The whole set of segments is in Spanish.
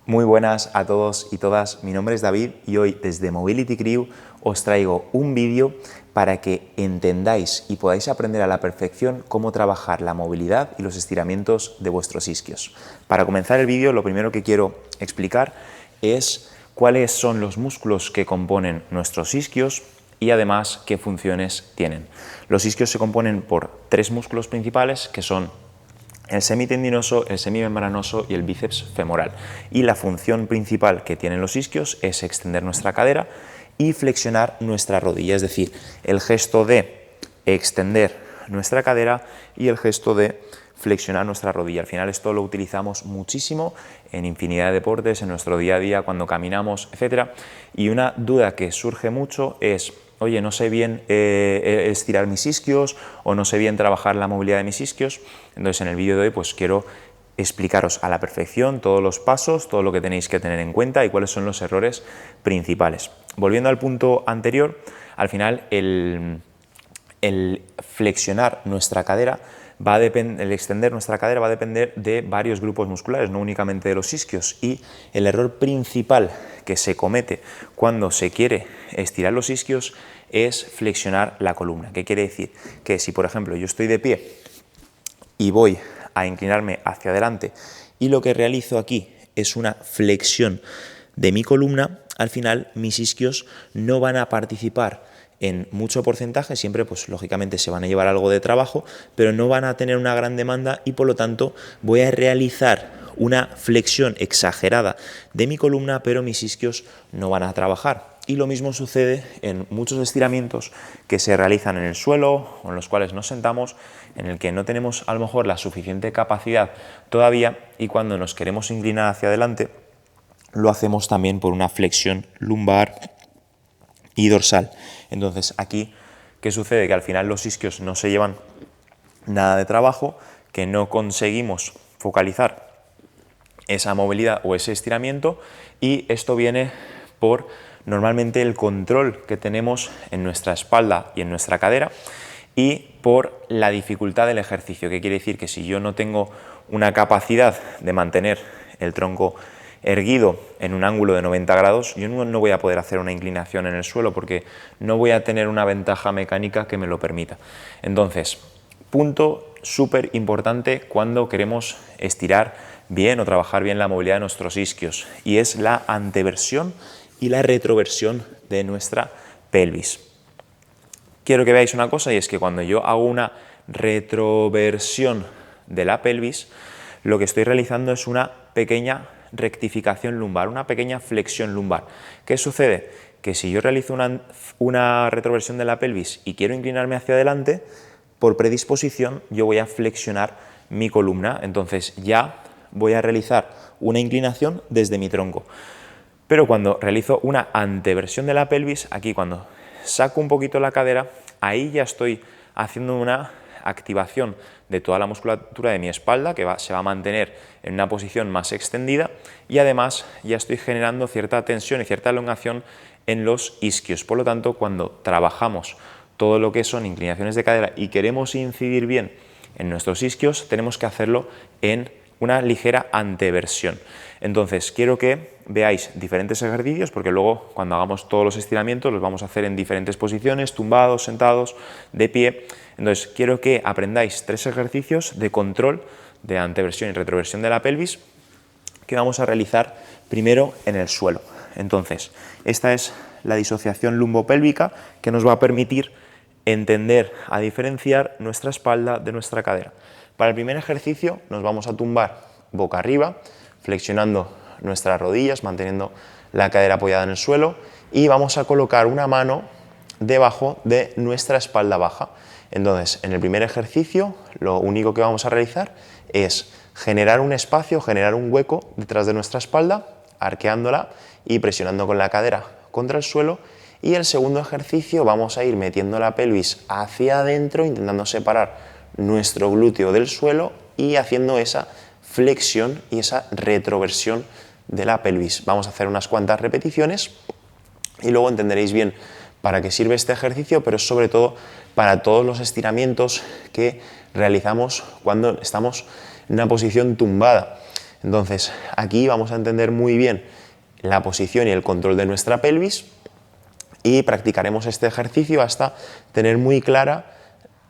Muy buenas a todos y todas, mi nombre es David y hoy desde Mobility Crew os traigo un vídeo para que entendáis y podáis aprender a la perfección cómo trabajar la movilidad y los estiramientos de vuestros isquios. Para comenzar el vídeo, lo primero que quiero explicar es cuáles son los músculos que componen nuestros isquios y además qué funciones tienen. Los isquios se componen por tres músculos principales que son el semitendinoso, el semimembranoso y el bíceps femoral. Y la función principal que tienen los isquios es extender nuestra cadera y flexionar nuestra rodilla, es decir, el gesto de extender nuestra cadera y el gesto de flexionar nuestra rodilla. Al final esto lo utilizamos muchísimo en infinidad de deportes, en nuestro día a día, cuando caminamos, etc. Y una duda que surge mucho es: oye, no sé bien estirar mis isquios o no sé bien trabajar la movilidad de mis isquios. Entonces en el vídeo de hoy pues quiero explicaros a la perfección todos los pasos, todo lo que tenéis que tener en cuenta y cuáles son los errores principales. Volviendo al punto anterior, al final el flexionar nuestra cadera el extender nuestra cadera va a depender de varios grupos musculares, no únicamente de los isquios, y el error principal que se comete cuando se quiere estirar los isquios es flexionar la columna. ¿Qué quiere decir? Que si, por ejemplo, yo estoy de pie y voy a inclinarme hacia adelante y lo que realizo aquí es una flexión de mi columna, al final mis isquios no van a participar en mucho porcentaje, siempre pues lógicamente se van a llevar algo de trabajo, pero no van a tener una gran demanda y por lo tanto voy a realizar una flexión exagerada de mi columna, pero mis isquios no van a trabajar. Y lo mismo sucede en muchos estiramientos que se realizan en el suelo o en los cuales nos sentamos, en el que no tenemos a lo mejor la suficiente capacidad todavía y cuando nos queremos inclinar hacia adelante lo hacemos también por una flexión lumbar y dorsal. Entonces aquí, ¿qué sucede? Que al final los isquios no se llevan nada de trabajo, que no conseguimos focalizar esa movilidad o ese estiramiento, y esto viene por normalmente el control que tenemos en nuestra espalda y en nuestra cadera y por la dificultad del ejercicio. ¿Qué quiere decir? Que si yo no tengo una capacidad de mantener el tronco erguido en un ángulo de 90 grados, yo no voy a poder hacer una inclinación en el suelo porque no voy a tener una ventaja mecánica que me lo permita. Entonces, punto súper importante cuando queremos estirar bien o trabajar bien la movilidad de nuestros isquios, y es la anteversión y la retroversión de nuestra pelvis. Quiero que veáis una cosa, y es que cuando yo hago una retroversión de la pelvis, lo que estoy realizando es una pequeña rectificación lumbar, una pequeña flexión lumbar. ¿Qué sucede? Que si yo realizo una retroversión de la pelvis y quiero inclinarme hacia adelante, por predisposición yo voy a flexionar mi columna, entonces ya voy a realizar una inclinación desde mi tronco. Pero cuando realizo una anteversión de la pelvis, aquí cuando saco un poquito la cadera, ahí ya estoy haciendo una activación de toda la musculatura de mi espalda, que se va a mantener en una posición más extendida, y además ya estoy generando cierta tensión y cierta elongación en los isquios. Por lo tanto, cuando trabajamos todo lo que son inclinaciones de cadera y queremos incidir bien en nuestros isquios, tenemos que hacerlo en una ligera anteversión. Entonces, quiero que veáis diferentes ejercicios, porque luego cuando hagamos todos los estiramientos los vamos a hacer en diferentes posiciones, tumbados, sentados, de pie. Entonces, quiero que aprendáis 3 ejercicios de control de anteversión y retroversión de la pelvis que vamos a realizar primero en el suelo. Entonces, esta es la disociación lumbopélvica que nos va a permitir entender a diferenciar nuestra espalda de nuestra cadera. Para el primer ejercicio nos vamos a tumbar boca arriba, flexionando nuestras rodillas, manteniendo la cadera apoyada en el suelo, y vamos a colocar una mano debajo de nuestra espalda baja. Entonces, en el primer ejercicio, lo único que vamos a realizar es generar un espacio, generar un hueco detrás de nuestra espalda, arqueándola y presionando con la cadera contra el suelo. Y el segundo ejercicio vamos a ir metiendo la pelvis hacia adentro, intentando separar nuestro glúteo del suelo y haciendo esa flexión y esa retroversión de la pelvis. Vamos a hacer unas cuantas repeticiones y luego entenderéis bien para qué sirve este ejercicio, pero sobre todo para todos los estiramientos que realizamos cuando estamos en una posición tumbada. Entonces, aquí vamos a entender muy bien la posición y el control de nuestra pelvis y practicaremos este ejercicio hasta tener muy clara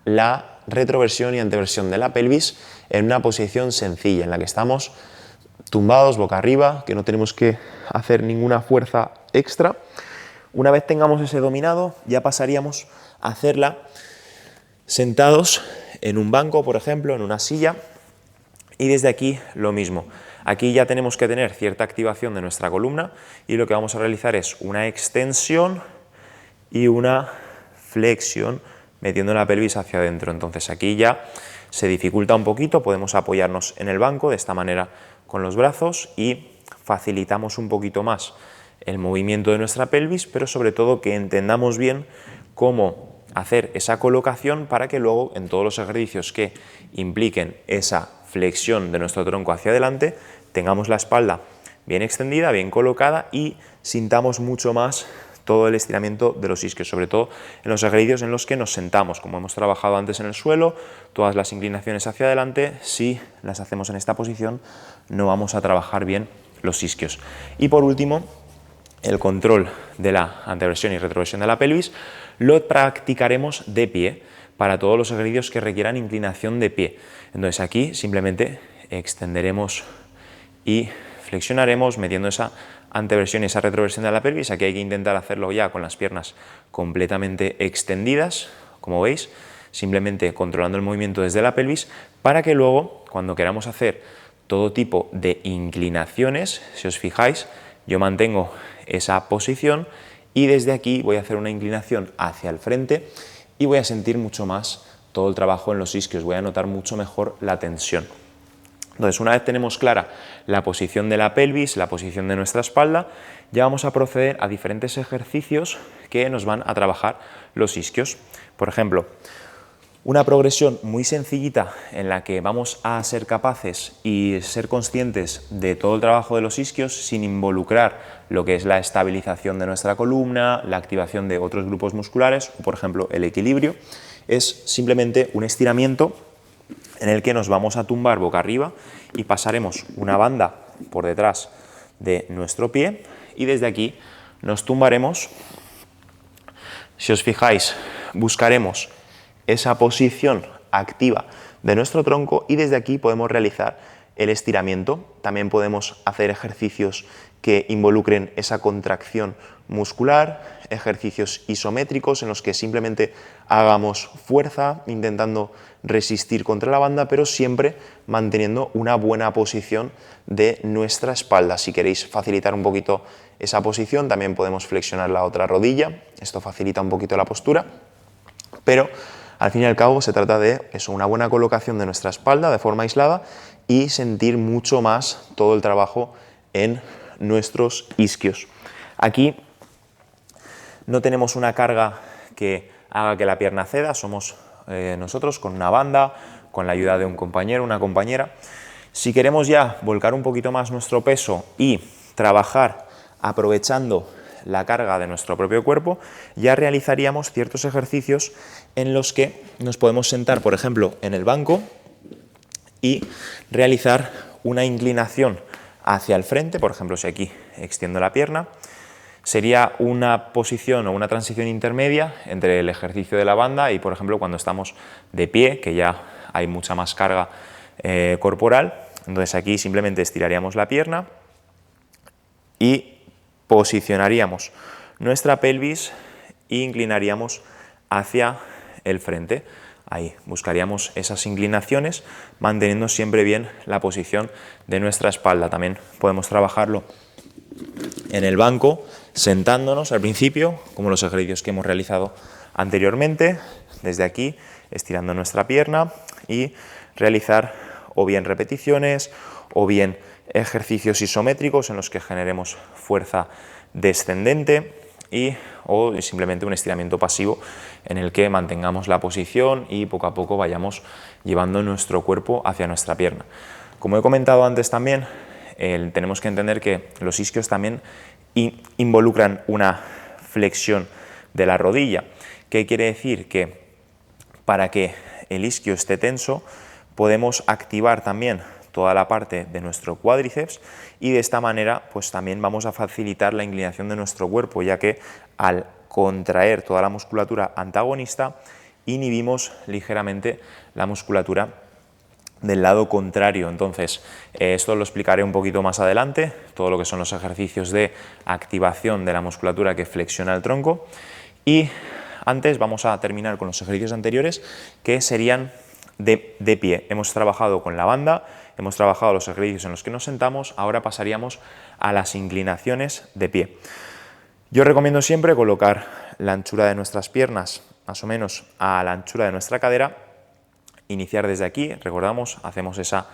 la retroversión y anteversión de la pelvis en una posición sencilla, en la que estamos tumbados boca arriba, que no tenemos que hacer ninguna fuerza extra. Una vez tengamos ese dominado, ya pasaríamos a hacerla sentados en un banco, por ejemplo, en una silla, y desde aquí lo mismo. Aquí ya tenemos que tener cierta activación de nuestra columna y lo que vamos a realizar es una extensión y una flexión metiendo la pelvis hacia adentro. Entonces aquí ya se dificulta un poquito, podemos apoyarnos en el banco de esta manera con los brazos y facilitamos un poquito más el movimiento de nuestra pelvis, pero sobre todo que entendamos bien cómo hacer esa colocación para que luego en todos los ejercicios que impliquen esa flexión de nuestro tronco hacia adelante tengamos la espalda bien extendida, bien colocada y sintamos mucho más todo el estiramiento de los isquios, sobre todo en los ejercicios en los que nos sentamos, como hemos trabajado antes en el suelo, todas las inclinaciones hacia adelante, si las hacemos en esta posición no vamos a trabajar bien los isquios. Y por último, el control de la anteversión y retroversión de la pelvis lo practicaremos de pie para todos los ejercicios que requieran inclinación de pie. Entonces aquí simplemente extenderemos y flexionaremos metiendo esa anteversión y esa retroversión de la pelvis. Aquí hay que intentar hacerlo ya con las piernas completamente extendidas, como veis, simplemente controlando el movimiento desde la pelvis para que luego, cuando queramos hacer todo tipo de inclinaciones, si os fijáis, yo mantengo esa posición y desde aquí voy a hacer una inclinación hacia el frente y voy a sentir mucho más todo el trabajo en los isquios, voy a notar mucho mejor la tensión. Entonces, una vez tenemos clara la posición de la pelvis, la posición de nuestra espalda, ya vamos a proceder a diferentes ejercicios que nos van a trabajar los isquios. Por ejemplo, una progresión muy sencillita en la que vamos a ser capaces y ser conscientes de todo el trabajo de los isquios sin involucrar lo que es la estabilización de nuestra columna, la activación de otros grupos musculares o, por ejemplo, el equilibrio, es simplemente un estiramiento en el que nos vamos a tumbar boca arriba y pasaremos una banda por detrás de nuestro pie y desde aquí nos tumbaremos. Si os fijáis, buscaremos esa posición activa de nuestro tronco y desde aquí podemos realizar el estiramiento. También podemos hacer ejercicios que involucren esa contracción muscular, ejercicios isométricos en los que simplemente hagamos fuerza intentando resistir contra la banda, pero siempre manteniendo una buena posición de nuestra espalda. Si queréis facilitar un poquito esa posición, también podemos flexionar la otra rodilla, esto facilita un poquito la postura, pero al fin y al cabo se trata de eso, una buena colocación de nuestra espalda de forma aislada y sentir mucho más todo el trabajo en nuestros isquios. Aquí no tenemos una carga que haga que la pierna ceda, somos nosotros con una banda, con la ayuda de un compañero, una compañera. Si queremos ya volcar un poquito más nuestro peso y trabajar aprovechando la carga de nuestro propio cuerpo, ya realizaríamos ciertos ejercicios en los que nos podemos sentar, por ejemplo, en el banco y realizar una inclinación hacia el frente. Por ejemplo, si aquí extiendo la pierna, sería una posición o una transición intermedia entre el ejercicio de la banda y, por ejemplo, cuando estamos de pie, que ya hay mucha más carga corporal. Entonces aquí simplemente estiraríamos la pierna y posicionaríamos nuestra pelvis e inclinaríamos hacia el frente. Ahí buscaríamos esas inclinaciones manteniendo siempre bien la posición de nuestra espalda. También podemos trabajarlo en el banco, sentándonos al principio, como los ejercicios que hemos realizado anteriormente, desde aquí, estirando nuestra pierna y realizar o bien repeticiones o bien ejercicios isométricos en los que generemos fuerza descendente o simplemente un estiramiento pasivo en el que mantengamos la posición y poco a poco vayamos llevando nuestro cuerpo hacia nuestra pierna. Como he comentado antes también, tenemos que entender que los isquios también involucran una flexión de la rodilla. ¿Qué quiere decir? Que para que el isquio esté tenso podemos activar también toda la parte de nuestro cuádriceps y de esta manera pues también vamos a facilitar la inclinación de nuestro cuerpo, ya que al contraer toda la musculatura antagonista inhibimos ligeramente la musculatura del lado contrario. Entonces, esto lo explicaré un poquito más adelante, todo lo que son los ejercicios de activación de la musculatura que flexiona el tronco. Y antes vamos a terminar con los ejercicios anteriores, que serían de pie. Hemos trabajado con la banda, hemos trabajado los ejercicios en los que nos sentamos, ahora pasaríamos a las inclinaciones de pie. Yo recomiendo siempre colocar la anchura de nuestras piernas más o menos a la anchura de nuestra cadera, iniciar desde aquí, recordamos, hacemos esa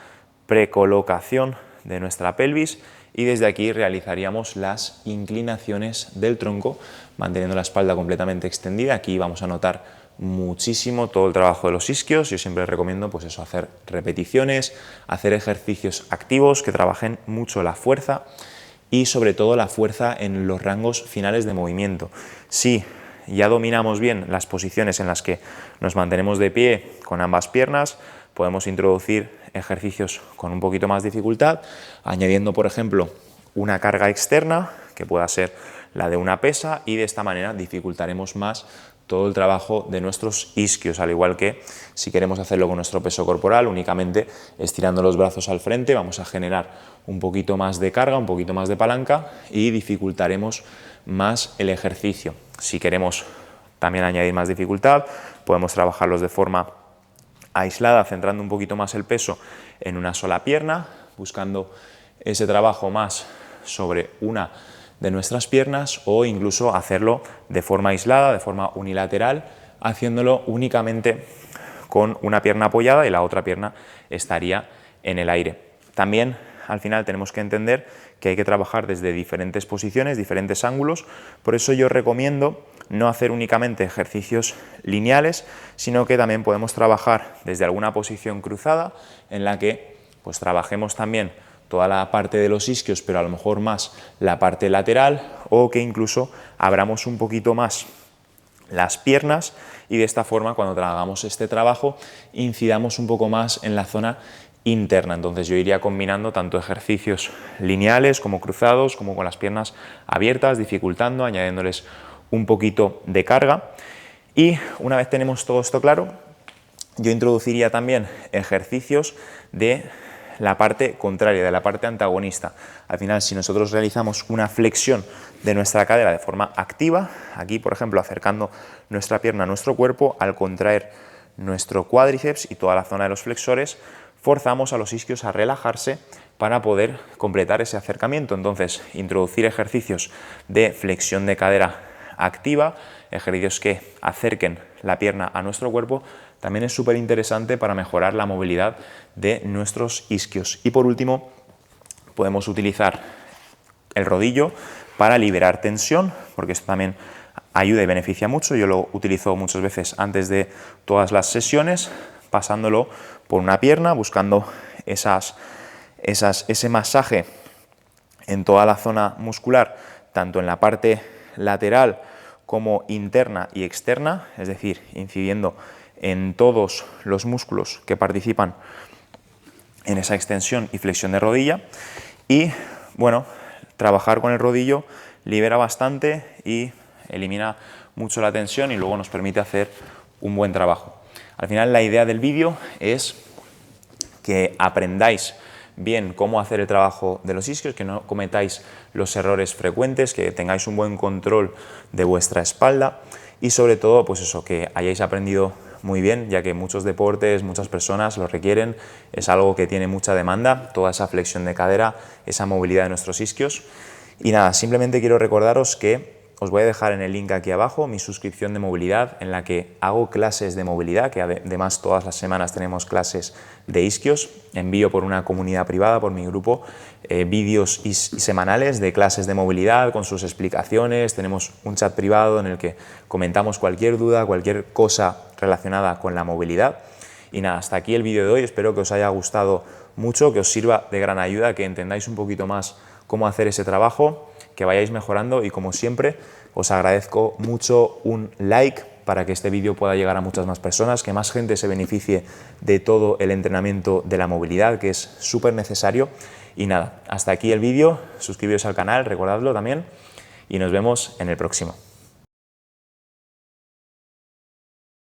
precolocación de nuestra pelvis y desde aquí realizaríamos las inclinaciones del tronco, manteniendo la espalda completamente extendida. Aquí vamos a notar muchísimo todo el trabajo de los isquios. Yo siempre recomiendo pues eso, hacer repeticiones, hacer ejercicios activos que trabajen mucho la fuerza y sobre todo la fuerza en los rangos finales de movimiento. Si ya dominamos bien las posiciones en las que nos mantenemos de pie con ambas piernas, podemos introducir ejercicios con un poquito más de dificultad, añadiendo, por ejemplo, una carga externa, que pueda ser la de una pesa, y de esta manera dificultaremos más todo el trabajo de nuestros isquios, al igual que si queremos hacerlo con nuestro peso corporal, únicamente estirando los brazos al frente, vamos a generar un poquito más de carga, un poquito más de palanca y dificultaremos más el ejercicio. Si queremos también añadir más dificultad, podemos trabajarlos de forma aislada, centrando un poquito más el peso en una sola pierna, buscando ese trabajo más sobre una de nuestras piernas, o incluso hacerlo de forma aislada, de forma unilateral, haciéndolo únicamente con una pierna apoyada y la otra pierna estaría en el aire. También al final tenemos que entender que hay que trabajar desde diferentes posiciones, diferentes ángulos, por eso yo recomiendo no hacer únicamente ejercicios lineales, sino que también podemos trabajar desde alguna posición cruzada en la que pues trabajemos también toda la parte de los isquios, pero a lo mejor más la parte lateral, o que incluso abramos un poquito más las piernas y de esta forma cuando hagamos este trabajo incidamos un poco más en la zona interna. Entonces yo iría combinando tanto ejercicios lineales como cruzados, como con las piernas abiertas, dificultando, añadiéndoles un poquito de carga. Y una vez tenemos todo esto claro, yo introduciría también ejercicios de la parte contraria, de la parte antagonista. Al final, si nosotros realizamos una flexión de nuestra cadera de forma activa, aquí por ejemplo acercando nuestra pierna a nuestro cuerpo, al contraer nuestro cuádriceps y toda la zona de los flexores, forzamos a los isquios a relajarse para poder completar ese acercamiento. Entonces, introducir ejercicios de flexión de cadera activa, ejercicios que acerquen la pierna a nuestro cuerpo, también es súper interesante para mejorar la movilidad de nuestros isquios. Y por último, podemos utilizar el rodillo para liberar tensión, porque esto también ayuda y beneficia mucho. Yo lo utilizo muchas veces antes de todas las sesiones, pasándolo por una pierna, buscando ese masaje en toda la zona muscular, tanto en la parte lateral como interna y externa, es decir, incidiendo en todos los músculos que participan en esa extensión y flexión de rodilla. Y bueno, trabajar con el rodillo libera bastante y elimina mucho la tensión y luego nos permite hacer un buen trabajo. Al final la idea del vídeo es que aprendáis bien cómo hacer el trabajo de los isquios, que no cometáis los errores frecuentes, que tengáis un buen control de vuestra espalda y sobre todo pues eso, que hayáis aprendido muy bien, ya que muchos deportes, muchas personas lo requieren, es algo que tiene mucha demanda, toda esa flexión de cadera, esa movilidad de nuestros isquios. Y nada, simplemente quiero recordaros que os voy a dejar en el link aquí abajo mi suscripción de movilidad, en la que hago clases de movilidad, que además todas las semanas tenemos clases de isquios. Envío por una comunidad privada, por mi grupo, vídeos semanales de clases de movilidad con sus explicaciones. Tenemos un chat privado en el que comentamos cualquier duda, cualquier cosa relacionada con la movilidad. Y nada, hasta aquí el vídeo de hoy. Espero que os haya gustado mucho, que os sirva de gran ayuda, que entendáis un poquito más cómo hacer ese trabajo, que vayáis mejorando y como siempre os agradezco mucho un like para que este vídeo pueda llegar a muchas más personas, que más gente se beneficie de todo el entrenamiento de la movilidad, que es súper necesario. Y nada, hasta aquí el vídeo, suscribiros al canal, recordadlo también, y nos vemos en el próximo.